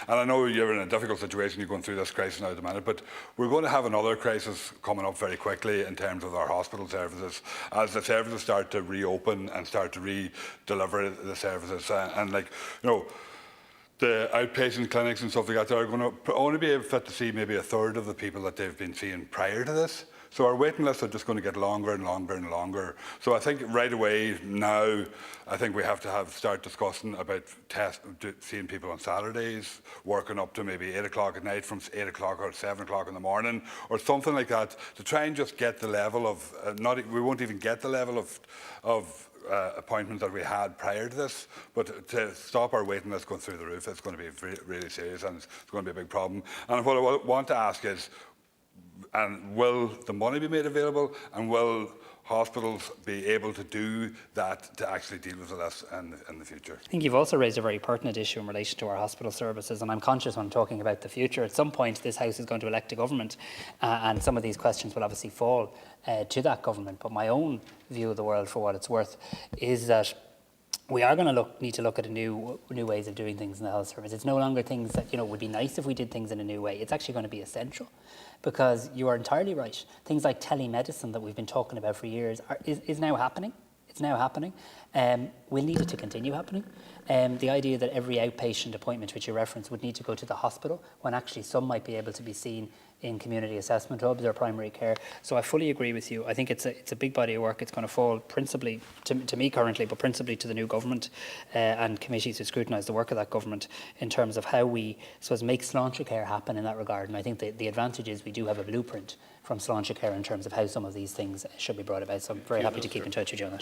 And I know you're in a difficult situation, you're going through this crisis now at the minute, but we're going to have another crisis coming up very quickly in terms of our hospital services, as the services start to reopen and start to re-deliver the services. And like, you know, the outpatient clinics and stuff like that, they're going to only be fit to see maybe a third of the people that they've been seeing prior to this. So our waiting lists are just going to get longer and longer and longer. So I think right away now, I think we have to start discussing about seeing people on Saturdays, working up to maybe 8 o'clock at night from 8 o'clock or 7 o'clock in the morning, or something like that, to try and just get the level of, we won't even get the level of appointments that we had prior to this, but to stop our waiting list going through the roof, it's going to be really serious, and it's going to be a big problem. And what I want to ask is, and will the money be made available, and will hospitals be able to do that to actually deal with this in the future? I think you've also raised a very pertinent issue in relation to our hospital services, and I'm conscious when I'm talking about the future. At some point, this House is going to elect a government, and some of these questions will obviously fall to that government. But my own view of the world, for what it's worth, is that we are going to need to look at new ways of doing things in the health service. It's no longer things that, you know, would be nice if we did things in a new way. It's actually going to be essential, because you are entirely right. Things like telemedicine that we've been talking about for years is now happening. It's now happening. We'll need it to continue happening. The idea that every outpatient appointment, which you referenced, would need to go to the hospital, when actually some might be able to be seen in community assessment hubs or primary care. So I fully agree with you. I think it's a big body of work. It's going to fall principally to me currently, but principally to the new government and committees who scrutinise the work of that government in terms of how we, make sláinte care happen in that regard. And I think the advantage is we do have a blueprint from sláinte care in terms of how some of these things should be brought about. So I'm very happy to keep in touch with you on that.